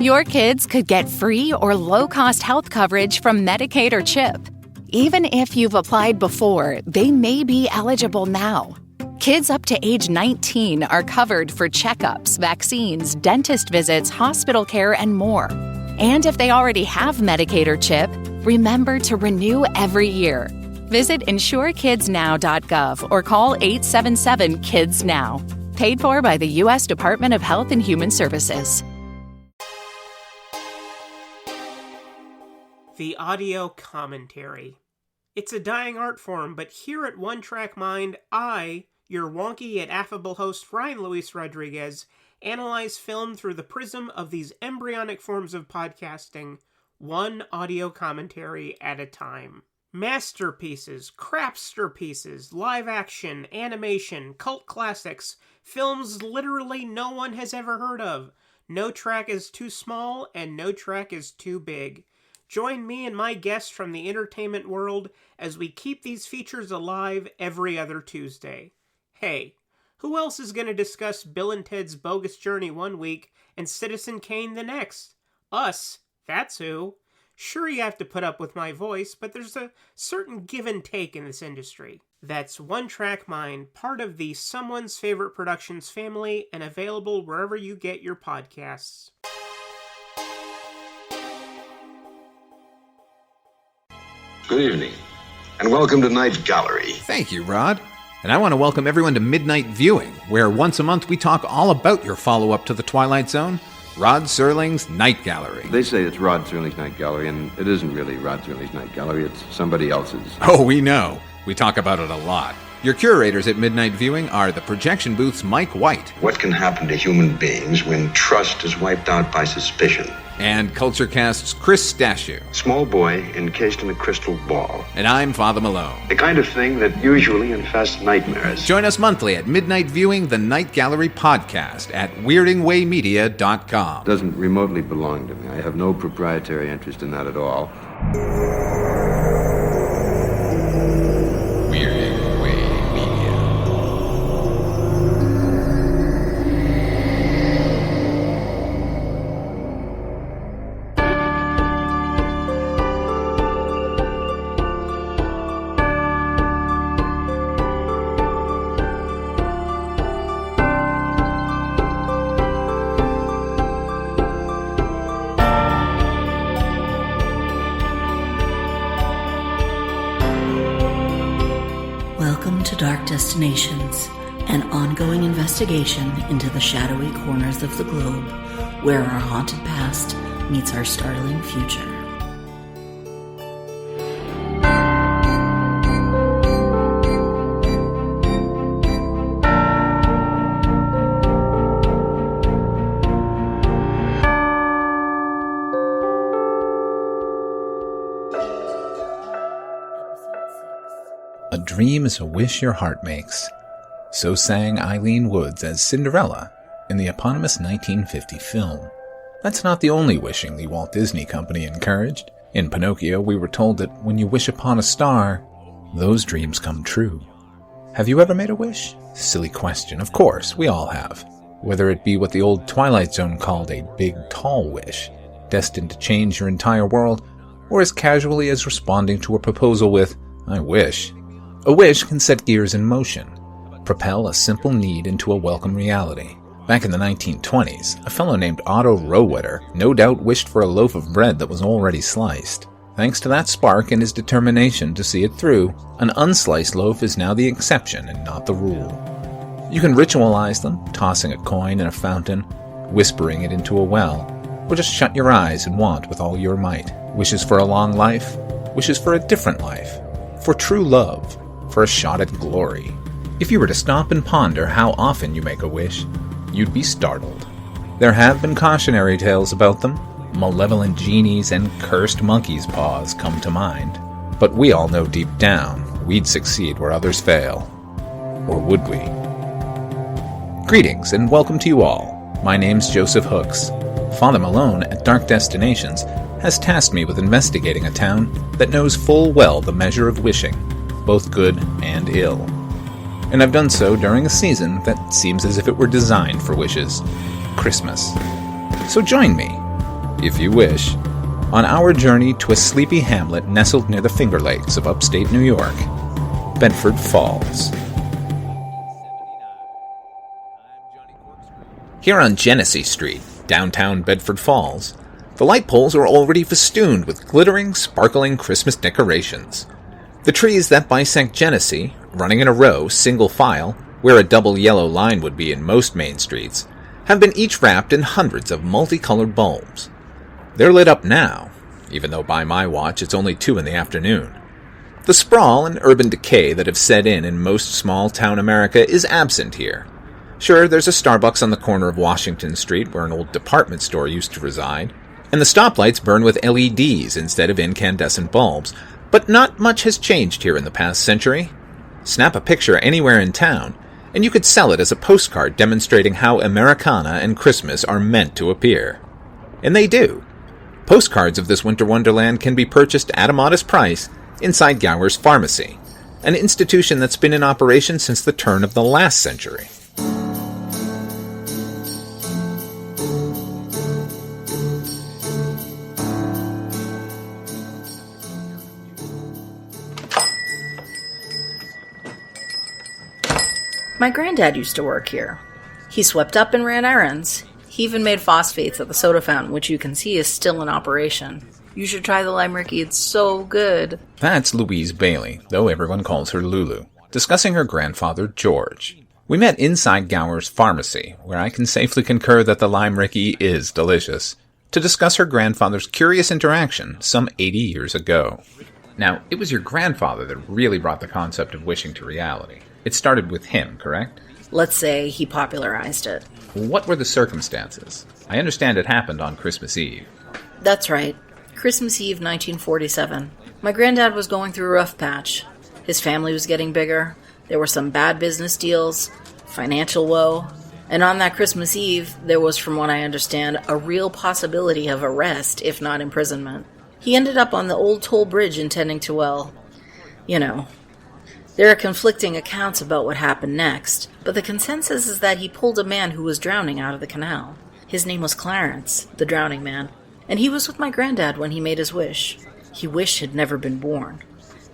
Your kids could get free or low-cost health coverage from Medicaid or CHIP. Even if you've applied before, they may be eligible now. Kids up to age 19 are covered for checkups, vaccines, dentist visits, hospital care, and more. And if they already have Medicaid or CHIP, remember to renew every year. Visit insurekidsnow.gov or call 877-KIDS-NOW. Paid for by the U.S. Department of Health and Human Services. The audio commentary. It's a dying art form, but here at One Track Mind, I, your wonky yet affable host Ryan Luis Rodriguez, analyze film through the prism of these embryonic forms of podcasting, one audio commentary at a time. Masterpieces, crapster pieces, live action, animation, cult classics, films literally no one has ever heard of. No track is too small and no track is too big. Join me and my guests from the entertainment world as we keep these features alive every other Tuesday. Hey, who else is going to discuss Bill and Ted's Bogus Journey one week and Citizen Kane the next? Us, that's who. Sure, you have to put up with my voice, but there's a certain give and take in this industry. That's One Track Mind, part of the Someone's Favorite Productions family and available wherever you get your podcasts. Good evening, and welcome to Night Gallery. Thank you, Rod. And I want to welcome everyone to Midnight Viewing, where once a month we talk all about your follow-up to The Twilight Zone, Rod Serling's Night Gallery. They say it's Rod Serling's Night Gallery, and it isn't really Rod Serling's Night Gallery, it's somebody else's. Oh, we know. We talk about it a lot. Your curators at Midnight Viewing are the projection booth's Mike White. What can happen to human beings when trust is wiped out by suspicion? And CultureCast's Chris Stashew. Small boy encased in a crystal ball. And I'm Father Malone. The kind of thing that usually infests nightmares. Join us monthly at Midnight Viewing, the Night Gallery podcast at weirdingwaymedia.com. Doesn't remotely belong to me. I have no proprietary interest in that at all. Weirding Way Media. Welcome to Dark Destinations, an ongoing investigation into the shadowy corners of the globe, where our haunted past meets our startling future. A dream is a wish your heart makes. So sang Eileen Woods as Cinderella in the eponymous 1950 film. That's not the only wishing the Walt Disney Company encouraged. In Pinocchio, we were told that when you wish upon a star, those dreams come true. Have you ever made a wish? Silly question. Of course, we all have. Whether it be what the old Twilight Zone called a big, tall wish, destined to change your entire world, or as casually as responding to a proposal with, I wish. A wish can set gears in motion, propel a simple need into a welcome reality. Back in the 1920s, a fellow named Otto Rohwedder no doubt wished for a loaf of bread that was already sliced. Thanks to that spark and his determination to see it through, an unsliced loaf is now the exception and not the rule. You can ritualize them, tossing a coin in a fountain, whispering it into a well, or just shut your eyes and want with all your might. Wishes for a long life, wishes for a different life, for true love, for a shot at glory. If you were to stop and ponder how often you make a wish, you'd be startled. There have been cautionary tales about them. Malevolent genies and cursed monkey's paws come to mind. But we all know deep down we'd succeed where others fail. Or would we? Greetings and welcome to you all. My name's Joseph Hooks. Father Malone at Dark Destinations has tasked me with investigating a town that knows full well the measure of wishing, both good and ill. And I've done so during a season that seems as if it were designed for wishes. Christmas. So join me if you wish, on our journey to a sleepy hamlet nestled near the Finger Lakes of upstate New York, Bedford Falls. Here on Genesee Street, downtown Bedford Falls, the light poles are already festooned with glittering, sparkling Christmas decorations. The trees that bisect Genesee, running in a row, single file, where a double yellow line would be in most main streets, have been each wrapped in hundreds of multicolored bulbs. They're lit up now, even though by my watch it's only 2 in the afternoon. The sprawl and urban decay that have set in most small-town America is absent here. Sure, there's a Starbucks on the corner of Washington Street where an old department store used to reside, and the stoplights burn with LEDs instead of incandescent bulbs, but not much has changed here in the past century. Snap a picture anywhere in town, and you could sell it as a postcard demonstrating how Americana and Christmas are meant to appear. And they do. Postcards of this winter wonderland can be purchased at a modest price inside Gower's Pharmacy, an institution that's been in operation since the turn of the last century. My granddad used to work here. He swept up and ran errands. He even made phosphates at the soda fountain, which you can see is still in operation. You should try the lime Ricky, it's so good. That's Louise Bailey, though everyone calls her Lulu, discussing her grandfather, George. We met inside Gower's Pharmacy, where I can safely concur that the lime Ricky is delicious, to discuss her grandfather's curious interaction some 80 years ago. Now, it was your grandfather that really brought the concept of wishing to reality. It started with him, correct? Let's say he popularized it. What were the circumstances? I understand it happened on Christmas Eve. That's right. Christmas Eve, 1947. My granddad was going through a rough patch. His family was getting bigger. There were some bad business deals, financial woe. And on that Christmas Eve, there was, from what I understand, a real possibility of arrest, if not imprisonment. He ended up on the old toll bridge intending to, well, you know. There are conflicting accounts about what happened next, but the consensus is that he pulled a man who was drowning out of the canal. His name was Clarence, the drowning man, and he was with my granddad when he made his wish. He wished he'd never been born,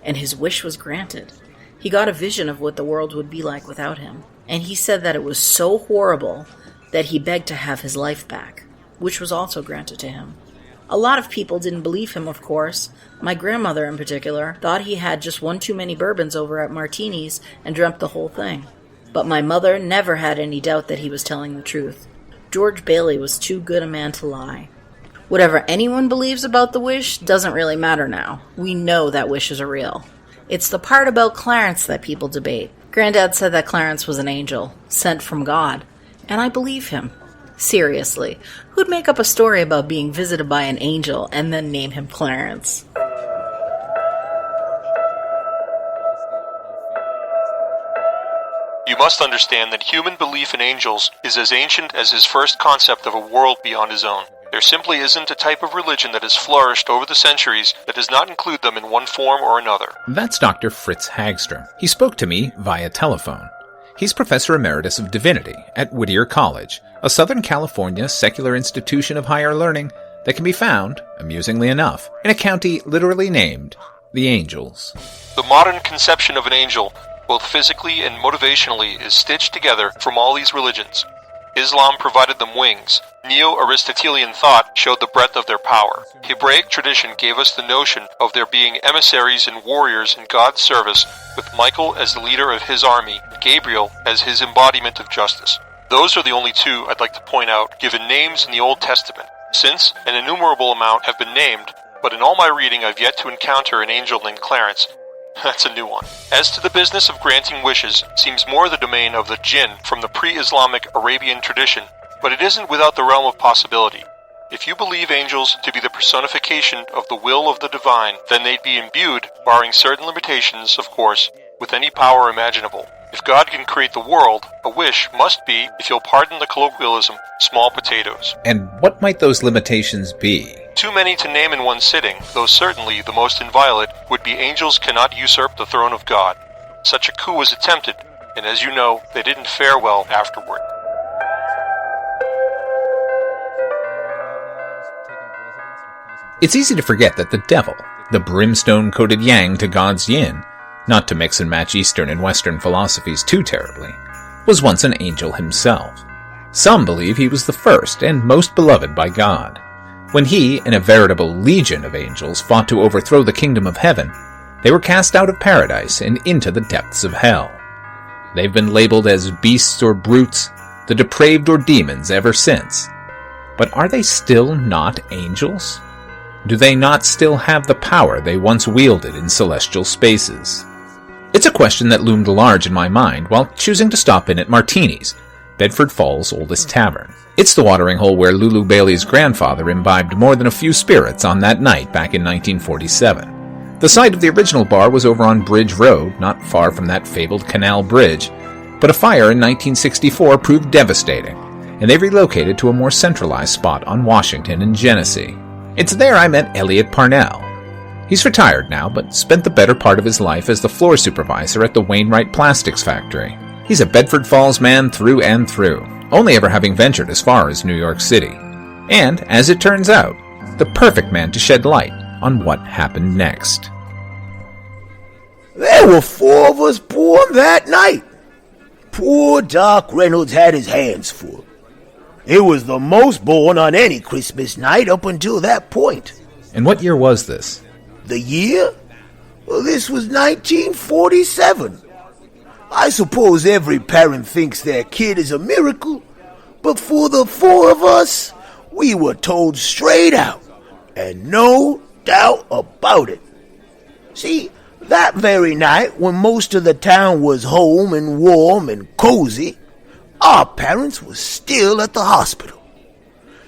and his wish was granted. He got a vision of what the world would be like without him, and he said that it was so horrible that he begged to have his life back, which was also granted to him. A lot of people didn't believe him, of course. My grandmother, in particular, thought he had just one too many bourbons over at Martini's and dreamt the whole thing. But my mother never had any doubt that he was telling the truth. George Bailey was too good a man to lie. Whatever anyone believes about the wish doesn't really matter now. We know that wishes are real. It's the part about Clarence that people debate. Granddad said that Clarence was an angel, sent from God, and I believe him. Seriously, who'd make up a story about being visited by an angel and then name him Clarence? You must understand that human belief in angels is as ancient as his first concept of a world beyond his own. There simply isn't a type of religion that has flourished over the centuries that does not include them in one form or another. That's Dr. Fritz Hagstrom. He spoke to me via telephone. He's Professor Emeritus of Divinity at Whittier College, a Southern California secular institution of higher learning that can be found, amusingly enough, in a county literally named the Angels. The modern conception of an angel, both physically and motivationally, is stitched together from all these religions. Islam provided them wings. Neo-Aristotelian thought showed the breadth of their power. Hebraic tradition gave us the notion of their being emissaries and warriors in God's service, with Michael as the leader of his army, and Gabriel as his embodiment of justice. Those are the only two I'd like to point out given names in the Old Testament, since an innumerable amount have been named, but in all my reading I've yet to encounter an angel named Clarence. That's a new one. As to the business of granting wishes, seems more the domain of the jinn from the pre-Islamic Arabian tradition, but it isn't without the realm of possibility. If you believe angels to be the personification of the will of the divine, then they'd be imbued, barring certain limitations, of course, with any power imaginable. If God can create the world, a wish must be, if you'll pardon the colloquialism, small potatoes. And what might those limitations be? Too many to name in one sitting, though certainly the most inviolate would be angels cannot usurp the throne of God. Such a coup was attempted, and as you know, they didn't fare well afterward. It's easy to forget that the devil, the brimstone-coated yang to God's yin, not to mix and match Eastern and Western philosophies too terribly, was once an angel himself. Some believe he was the first and most beloved by God. When he and a veritable legion of angels fought to overthrow the kingdom of heaven, they were cast out of paradise and into the depths of hell. They've been labeled as beasts or brutes, the depraved or demons ever since. But are they still not angels? Do they not still have the power they once wielded in celestial spaces? It's a question that loomed large in my mind while choosing to stop in at Martini's, Bedford Falls' oldest tavern. It's the watering hole where Lulu Bailey's grandfather imbibed more than a few spirits on that night back in 1947. The site of the original bar was over on Bridge Road, not far from that fabled canal bridge, but a fire in 1964 proved devastating, and they relocated to a more centralized spot on Washington and Genesee. It's there I met Elliot Parnell. He's retired now, but spent the better part of his life as the floor supervisor at the Wainwright Plastics Factory. He's a Bedford Falls man through and through, only ever having ventured as far as New York City. And, as it turns out, the perfect man to shed light on what happened next. There were 4 of us born that night. Poor Doc Reynolds had his hands full. It was the most born on any Christmas night up until that point. And what year was this? The year? Well, this was 1947. I suppose every parent thinks their kid is a miracle, but for the 4 of us, we were told straight out, and no doubt about it. See, that very night, when most of the town was home and warm and cozy, our parents were still at the hospital.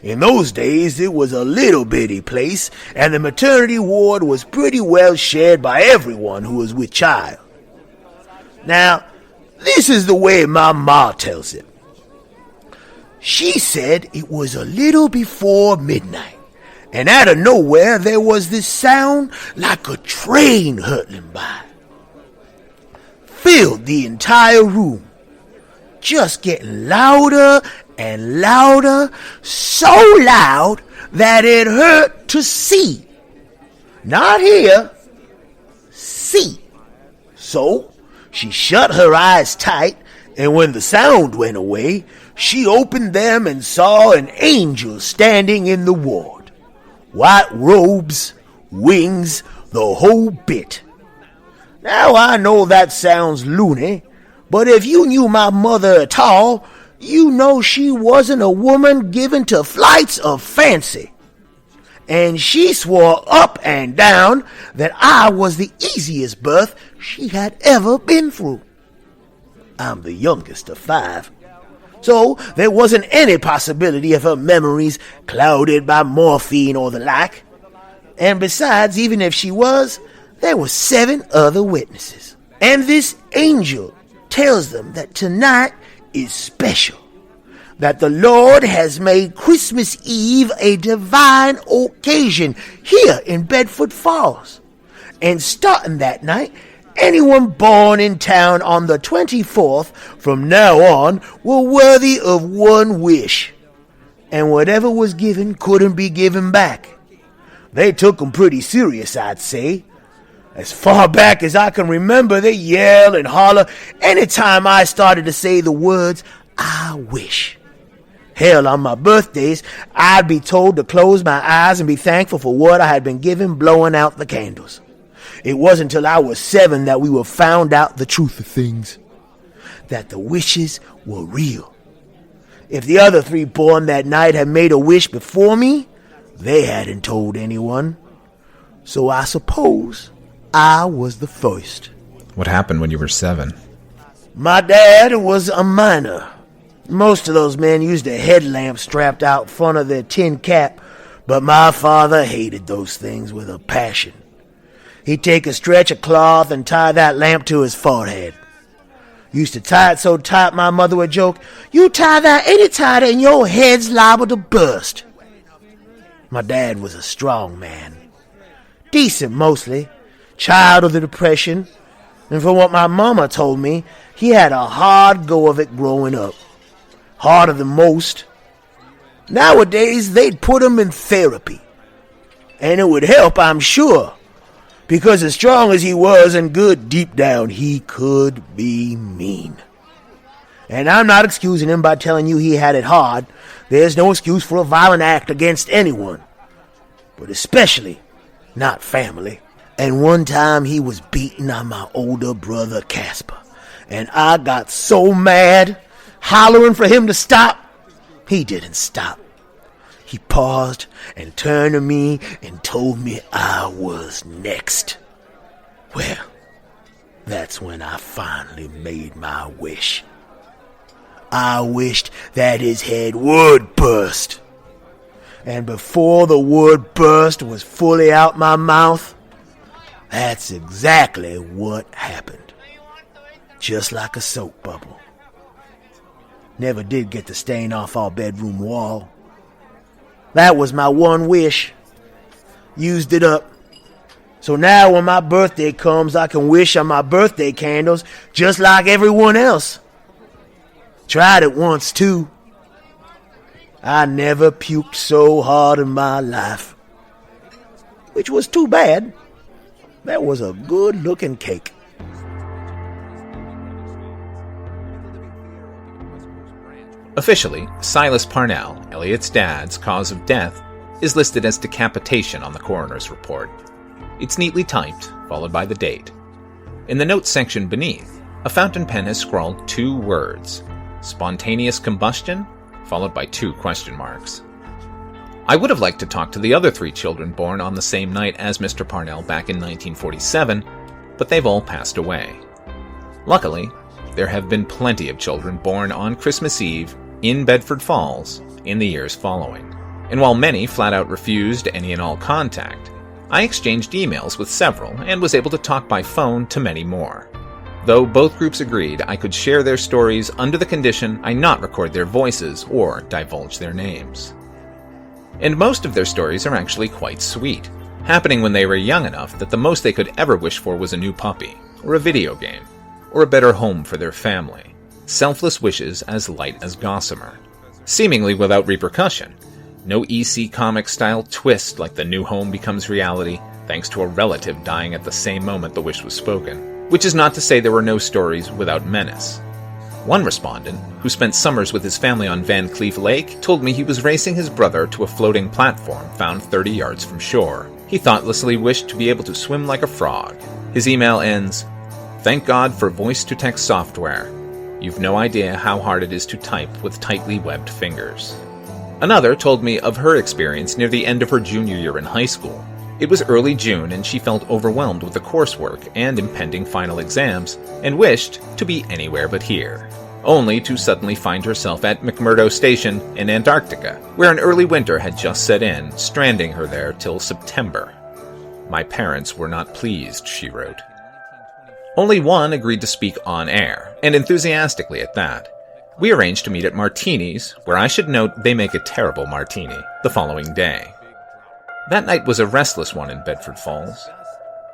In those days, it was a little bitty place, and the maternity ward was pretty well shared by everyone who was with child. Now, this is the way my ma tells it. She said it was a little before midnight, and out of nowhere there was this sound like a train hurtling by. Filled the entire room, just getting louder and louder, so loud that it hurt to see. Not hear, see. So she shut her eyes tight, and when the sound went away, she opened them and saw an angel standing in the ward. White robes, wings, the whole bit. Now I know that sounds loony, but if you knew my mother at all, you know she wasn't a woman given to flights of fancy. And she swore up and down that I was the easiest birth she had ever been through. I'm the youngest of 5. So there wasn't any possibility of her memories clouded by morphine or the like. And besides, even if she was, there were 7 other witnesses. And this angel tells them that tonight is special, that the Lord has made Christmas Eve a divine occasion here in Bedford Falls. And starting that night, anyone born in town on the 24th from now on were worthy of one wish. And whatever was given couldn't be given back. They took 'em pretty serious, I'd say. As far back as I can remember, they yell and holler anytime I started to say the words, I wish. Hell, on my birthdays, I'd be told to close my eyes and be thankful for what I had been given blowing out the candles. It wasn't until I was 7 that we were found out the truth of things, that the wishes were real. If the other 3 born that night had made a wish before me, they hadn't told anyone. So I suppose I was the first. What happened when you were 7? My dad was a miner. Most of those men used a headlamp strapped out front of their tin cap, but my father hated those things with a passion. He'd take a stretch of cloth and tie that lamp to his forehead. Used to tie it so tight my mother would joke, "You tie that any tighter and your head's liable to burst." My dad was a strong man. Decent mostly, child of the Depression, and from what my mama told me, he had a hard go of it growing up. Harder than most. Nowadays, they'd put him in therapy. And it would help, I'm sure. Because as strong as he was and good deep down, he could be mean. And I'm not excusing him by telling you he had it hard. There's no excuse for a violent act against anyone. But especially not family. And one time he was beating on my older brother Casper. And I got so mad, hollering for him to stop. He didn't stop. He paused and turned to me and told me I was next. Well, that's when I finally made my wish. I wished that his head would burst. And before the word burst was fully out my mouth, that's exactly what happened. Just like a soap bubble. Never did get the stain off our bedroom wall. That was my one wish. Used it up. So now when my birthday comes, I can wish on my birthday candles just like everyone else. Tried it once too. I never puked so hard in my life. Which was too bad. That was a good-looking cake. Officially, Silas Parnell, Elliot's dad's cause of death, is listed as decapitation on the coroner's report. It's neatly typed, followed by the date. In the notes section beneath, a fountain pen has scrawled 2 words: spontaneous combustion, followed by 2 question marks. I would have liked to talk to the other 3 children born on the same night as Mr. Parnell back in 1947, but they've all passed away. Luckily, there have been plenty of children born on Christmas Eve in Bedford Falls in the years following. And while many flat out refused any and all contact, I exchanged emails with several and was able to talk by phone to many more. Though both groups agreed I could share their stories under the condition I not record their voices or divulge their names. And most of their stories are actually quite sweet, happening when they were young enough that the most they could ever wish for was a new puppy, or a video game, or a better home for their family. Selfless wishes as light as gossamer. Seemingly without repercussion. No EC comic-style twist like the new home becomes reality thanks to a relative dying at the same moment the wish was spoken. Which is not to say there were no stories without menace. One respondent, who spent summers with his family on Van Cleef Lake, told me he was racing his brother to a floating platform found 30 yards from shore. He thoughtlessly wished to be able to swim like a frog. His email ends, "Thank God for voice-to-text software. You've no idea how hard it is to type with tightly webbed fingers." Another told me of her experience near the end of her junior year in high school. It was early June and she felt overwhelmed with the coursework and impending final exams and wished to be anywhere but here, only to suddenly find herself at McMurdo Station in Antarctica, where an early winter had just set in, stranding her there till September. "My parents were not pleased," she wrote. Only one agreed to speak on air, and enthusiastically at that. We arranged to meet at Martini's, where I should note they make a terrible martini, the following day. That night was a restless one in Bedford Falls.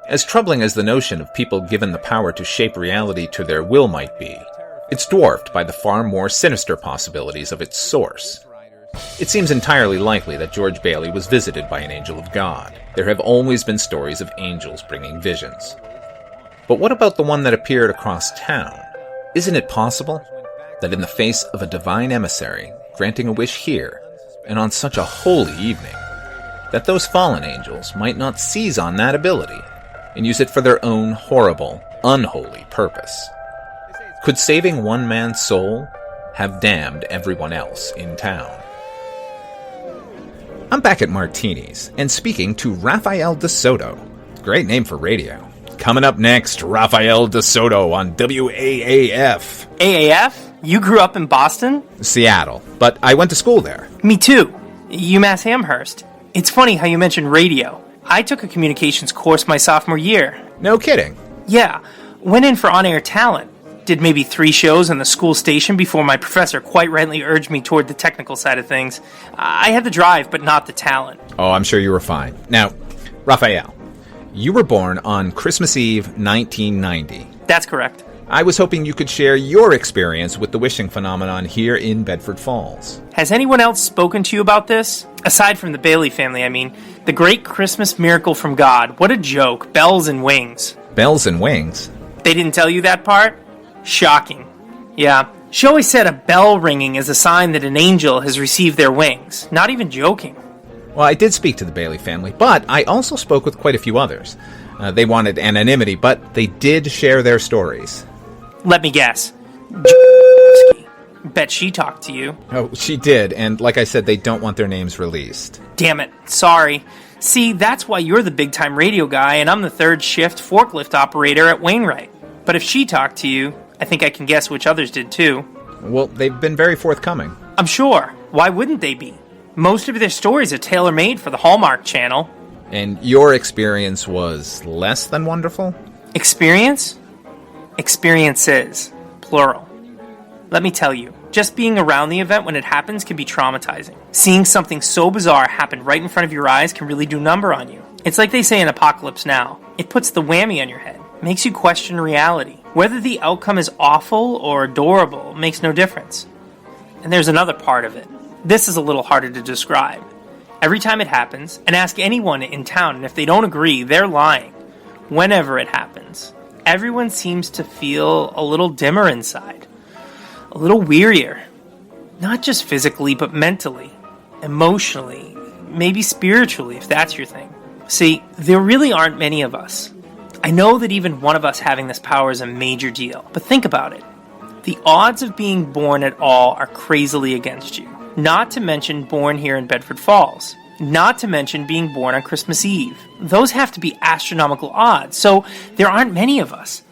As troubling as the notion of people given the power to shape reality to their will might be, it's dwarfed by the far more sinister possibilities of its source. It seems entirely likely that George Bailey was visited by an angel of God. There have always been stories of angels bringing visions. But what about the one that appeared across town? Isn't it possible that in the face of a divine emissary granting a wish here, and on such a holy evening, that those fallen angels might not seize on that ability and use it for their own horrible, unholy purpose? Could saving one man's soul have damned everyone else in town? I'm back at Martini's and speaking to Rafael De Soto. Great name for radio. Coming up next, Rafael De Soto on WAAF. AAF? You grew up in Boston? Seattle, but I went to school there. Me too. UMass Amherst. It's funny how you mentioned radio. I took a communications course my sophomore year. No kidding. Yeah. Went in for on-air talent. Did maybe 3 shows on the school station before my professor quite rightly urged me toward the technical side of things. I had the drive, but not the talent. Oh, I'm sure you were fine. Now, Rafael, you were born on Christmas Eve, 1990. That's correct. I was hoping you could share your experience with the wishing phenomenon here in Bedford Falls. Has anyone else spoken to you about this? Aside from the Bailey family, I mean. The great Christmas miracle from God. What a joke. Bells and wings. Bells and wings? They didn't tell you that part? Shocking. Yeah. She always said a bell ringing is a sign that an angel has received their wings. Not even joking. Well, I did speak to the Bailey family, but I also spoke with quite a few others. They wanted anonymity, but they did share their stories. Let me guess. Bet she talked to you. Oh, she did, and like I said, they don't want their names released. Damn it, sorry. See, that's why you're the big-time radio guy, and I'm the third-shift forklift operator at Wainwright. But if she talked to you, I think I can guess which others did too. Well, they've been very forthcoming. I'm sure. Why wouldn't they be? Most of their stories are tailor-made for the Hallmark Channel. And your experience was less than wonderful? Experience? Experiences. Plural. Let me tell you, just being around the event when it happens can be traumatizing. Seeing something so bizarre happen right in front of your eyes can really do number on you. It's like they say in Apocalypse Now. It puts the whammy on your head. Makes you question reality. Whether the outcome is awful or adorable makes no difference. And there's another part of it. This is a little harder to describe. Every time it happens, and ask anyone in town, and if they don't agree, they're lying. Whenever it happens, everyone seems to feel a little dimmer inside. A little wearier. Not just physically, but mentally, emotionally, maybe spiritually, if that's your thing. See, there really aren't many of us. I know that even one of us having this power is a major deal, but think about it. The odds of being born at all are crazily against you. Not to mention born here in Bedford Falls. Not to mention being born on Christmas Eve. Those have to be astronomical odds, so there aren't many of us.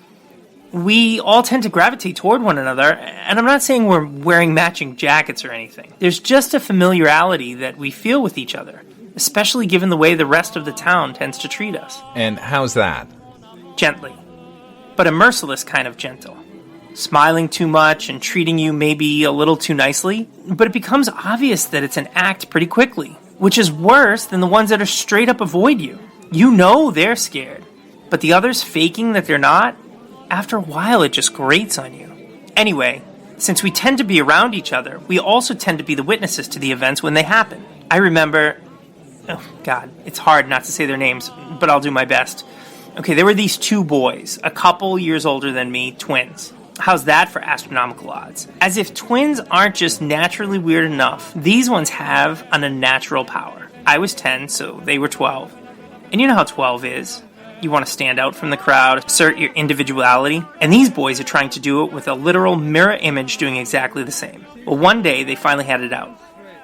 We all tend to gravitate toward one another, and I'm not saying we're wearing matching jackets or anything. There's just a familiarity that we feel with each other, especially given the way the rest of the town tends to treat us. And how's that? Gently, but a merciless kind of gentle. Smiling too much and treating you maybe a little too nicely, but it becomes obvious that it's an act pretty quickly, which is worse than the ones that are straight up avoid you. You know they're scared, but the others faking that they're not, after a while it just grates on you. Anyway, since we tend to be around each other, we also tend to be the witnesses to the events when they happen. I remember... Oh, God, it's hard not to say their names, but I'll do my best. Okay, there were these two boys, a couple years older than me, twins. How's that for astronomical odds? As if twins aren't just naturally weird enough, these ones have an unnatural power. I was 10, so they were 12. And you know how 12 is. You want to stand out from the crowd, assert your individuality, and these boys are trying to do it with a literal mirror image doing exactly the same. Well, one day, they finally had it out.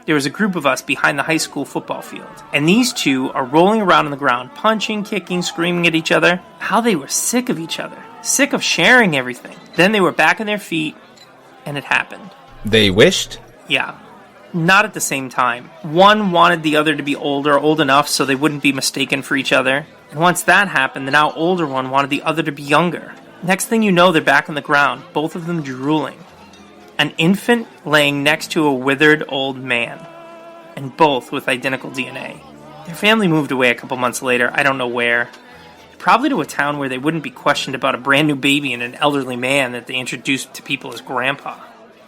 There was a group of us behind the high school football field, and these two are rolling around on the ground, punching, kicking, screaming at each other. How they were sick of each other, sick of sharing everything. Then they were back on their feet, and it happened. They wished? Yeah. Not at the same time. One wanted the other to be old enough so they wouldn't be mistaken for each other. And once that happened, the now older one wanted the other to be younger. Next thing you know, they're back on the ground, both of them drooling. An infant laying next to a withered old man. And both with identical DNA. Their family moved away a couple months later, I don't know where. Probably to a town where they wouldn't be questioned about a brand new baby and an elderly man that they introduced to people as grandpa.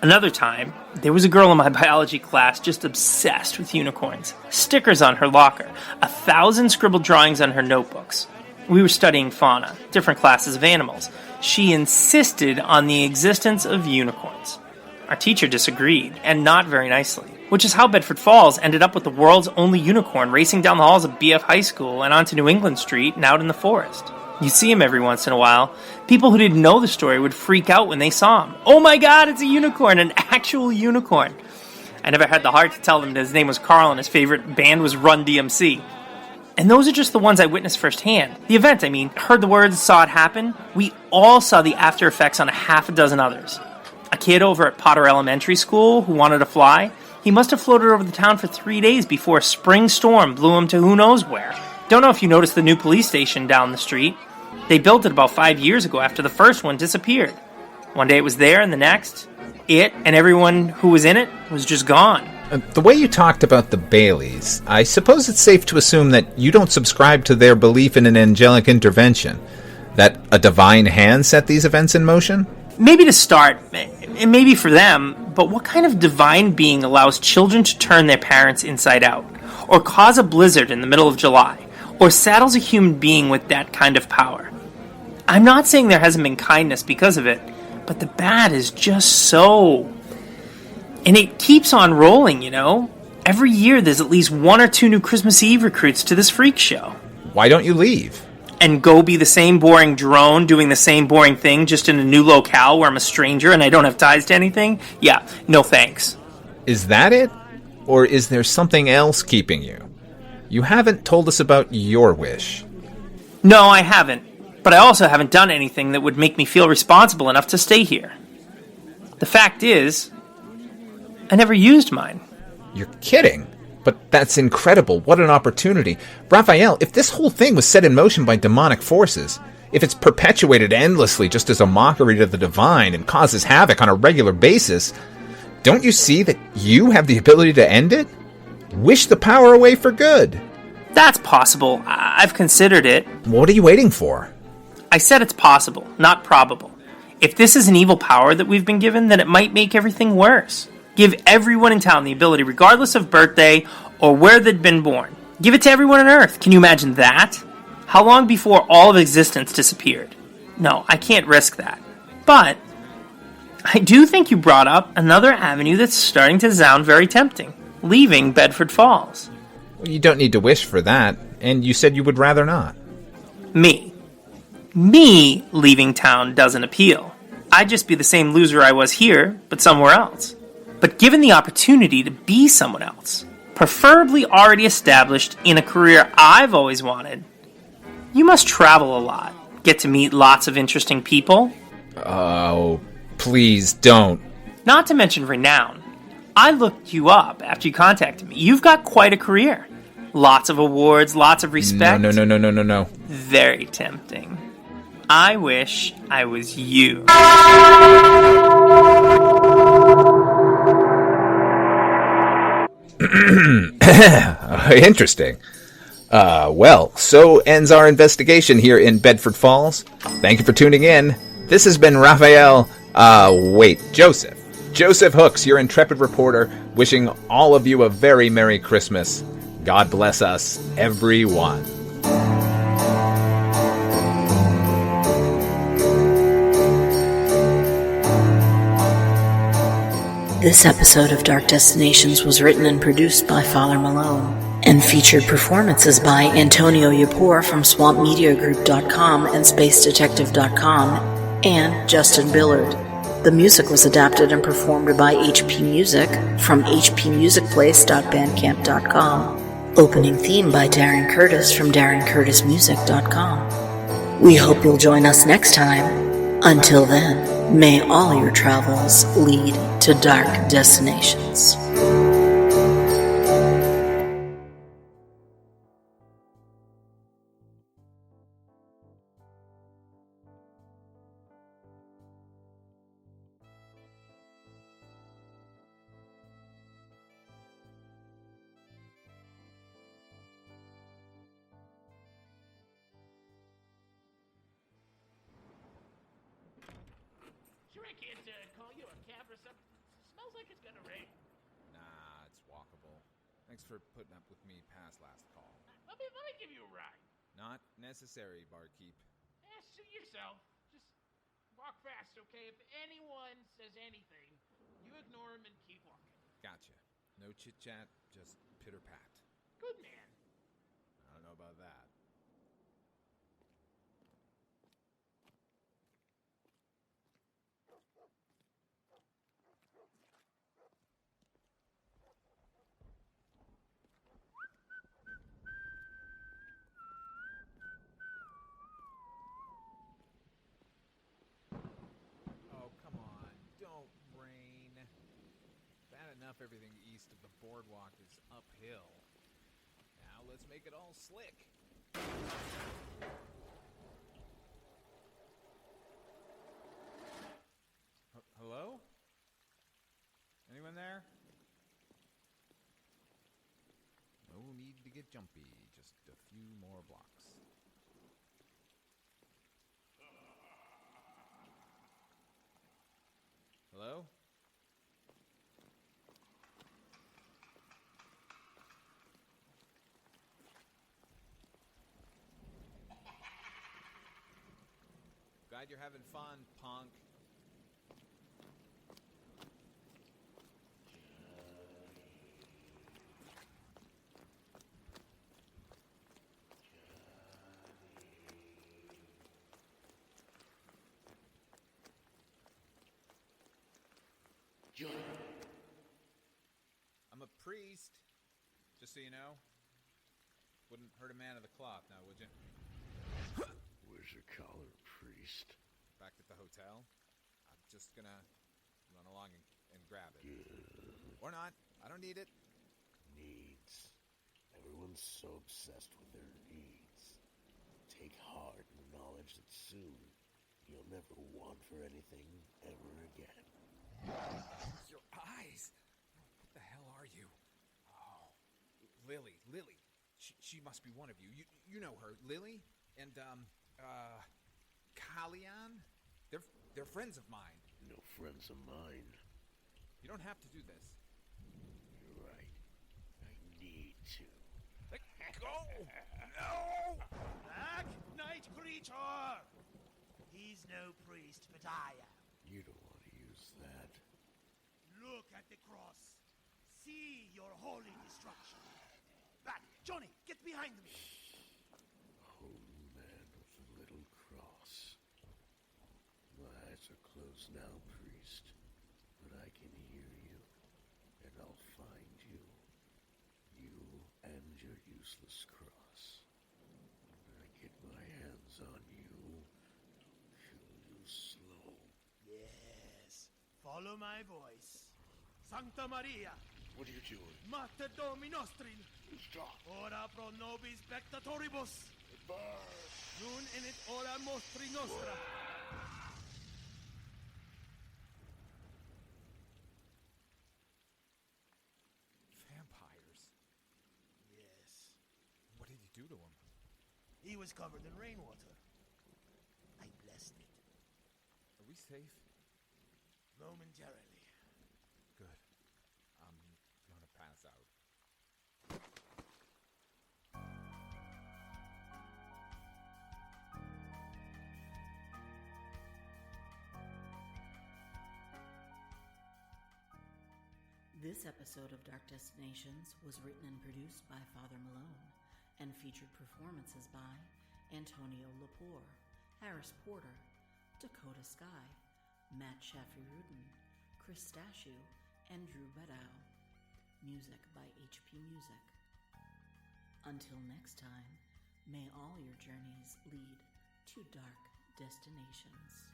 Another time, there was a girl in my biology class just obsessed with unicorns. Stickers on her locker, 1,000 scribbled drawings on her notebooks. We were studying fauna, different classes of animals. She insisted on the existence of unicorns. Our teacher disagreed, and not very nicely, which is how Bedford Falls ended up with the world's only unicorn racing down the halls of BF High School and onto New England Street and out in the forest. You see him every once in a while. People who didn't know the story would freak out when they saw him. Oh my God, it's a unicorn, an actual unicorn. I never had the heart to tell them that his name was Carl and his favorite band was Run DMC. And those are just the ones I witnessed firsthand. The event, heard the words, saw it happen. We all saw the after effects on a half a dozen others. A kid over at Potter Elementary School who wanted to fly, he must have floated over the town for 3 days before a spring storm blew him to who knows where. Don't know if you noticed the new police station down the street. They built it about 5 years ago after the first one disappeared. One day it was there, and the next, it and everyone who was in it was just gone. The way you talked about the Baileys, I suppose it's safe to assume that you don't subscribe to their belief in an angelic intervention. That a divine hand set these events in motion? Maybe to start, and maybe for them, but what kind of divine being allows children to turn their parents inside out, or cause a blizzard in the middle of July, or saddles a human being with that kind of power? I'm not saying there hasn't been kindness because of it, but the bad is just so... And it keeps on rolling, you know? Every year there's at least 1 or 2 new Christmas Eve recruits to this freak show. Why don't you leave? And go be the same boring drone doing the same boring thing just in a new locale where I'm a stranger and I don't have ties to anything? Yeah, no thanks. Is that it? Or is there something else keeping you? You haven't told us about your wish. No, I haven't. But I also haven't done anything that would make me feel responsible enough to stay here. The fact is, I never used mine. You're kidding. But that's incredible. What an opportunity. Raphael, if this whole thing was set in motion by demonic forces, if it's perpetuated endlessly just as a mockery to the divine and causes havoc on a regular basis, don't you see that you have the ability to end it? Wish the power away for good. That's possible. I've considered it. What are you waiting for? I said it's possible, not probable. If this is an evil power that we've been given, then it might make everything worse. Give everyone in town the ability, regardless of birthday or where they'd been born. Give it to everyone on Earth. Can you imagine that? How long before all of existence disappeared? No, I can't risk that. But I do think you brought up another avenue that's starting to sound very tempting. Leaving Bedford Falls. Well, you don't need to wish for that, and you said you would rather not. Me leaving town doesn't appeal. I'd just be the same loser I was here, but somewhere else. But given the opportunity to be someone else, preferably already established in a career I've always wanted, you must travel a lot, get to meet lots of interesting people. Oh, please don't. Not to mention renown. I looked you up after you contacted me. You've got quite a career. Lots of awards, lots of respect. No. Very tempting. I wish I was you. Interesting. Well, so ends our investigation here in Bedford Falls. Thank you for tuning in. This has been Joseph. Joseph Hooks, your intrepid reporter, wishing all of you a very Merry Christmas. God bless us, everyone. This episode of Dark Destinations was written and produced by Father Malone and featured performances by Antonio Llapur from SwampMediaGroup.com and SpaceDetective.com and Justin Billard. The music was adapted and performed by HP Music from hpmusicplace.bandcamp.com. Opening theme by Darren Curtis from DarrenCurtisMusic.com. We hope you'll join us next time. Until then, may all your travels lead to dark destinations. I can't call you a cab or something. It smells like it's gonna rain. Nah, it's walkable. Thanks for putting up with me past last call. Let me give you a ride. Not necessary, barkeep. Suit yourself. Just walk fast, okay? If anyone says anything, you ignore them and keep walking. Gotcha. No chit-chat, just pitter-pat. Good man. I don't know about that. Everything east of the boardwalk is uphill. Now let's make it all slick. Hello? Anyone there? No need to get jumpy, just a few more blocks. Hello? Glad you're having fun, punk. I'm a priest, just so you know. Wouldn't hurt a man of the cloth, now would you? Where's your collar, priest? Back at the hotel. I'm just gonna run along and grab it. Or not. I don't need it. Needs. Everyone's so obsessed with their needs. Take heart in the knowledge that soon you'll never want for anything ever again. Your eyes! What the hell are you? Oh, Lily. She must be one of you. You know her, Lily? And, Kalyan? They're friends of mine. No friends of mine. You don't have to do this. You're right. I need to. Let go! No! Black Knight creature! He's no priest, but I am. You don't want to use that. Look at the cross. See your holy destruction. Back, Johnny, get behind me. Holy man with a little cross. My eyes are closed now, priest. But I can hear you. And I'll find you. You and your useless cross. When I get my hands on you, I'll kill you slow. Yes. Follow my voice. Sancta Maria. What are you doing? Mater Domini Nostri. Stop. Ora pro nobis peccatoribus. Burn. Nun init ora mostri nostra. Vampires? Yes. What did you do to him? He was covered in rainwater. I blessed it. Are we safe? Momentarily. Good. I'm gonna pass out. This episode of Dark Destinations was written and produced by Father Malone and featured performances by Antonio Llapur, Harris Porter, Dakota Sky, Matt Chaffee-Rudin, Chris Stashu, and Drew Beddow. Music by HP Music. Until next time, may all your journeys lead to dark destinations.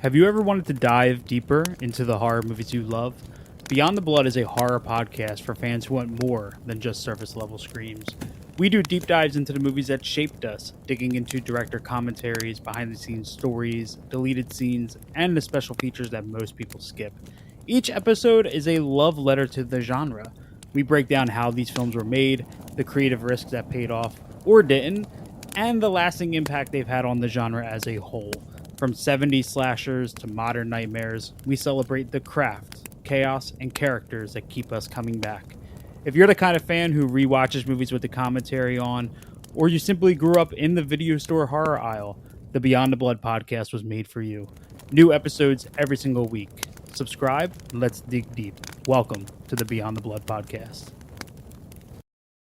Have you ever wanted to dive deeper into the horror movies you love? Beyond the Blood is a horror podcast for fans who want more than just surface level screams. We do deep dives into the movies that shaped us, digging into director commentaries, behind the scenes stories, deleted scenes, and the special features that most people skip. Each episode is a love letter to the genre. We break down how these films were made, the creative risks that paid off or didn't, and the lasting impact they've had on the genre as a whole. From 70s slashers to modern nightmares, we celebrate the craft, chaos, and characters that keep us coming back. If you're the kind of fan who rewatches movies with the commentary on, or you simply grew up in the video store horror aisle, the Beyond the Blood podcast was made for you. New episodes every single week. Subscribe, let's dig deep. Welcome to the Beyond the Blood podcast.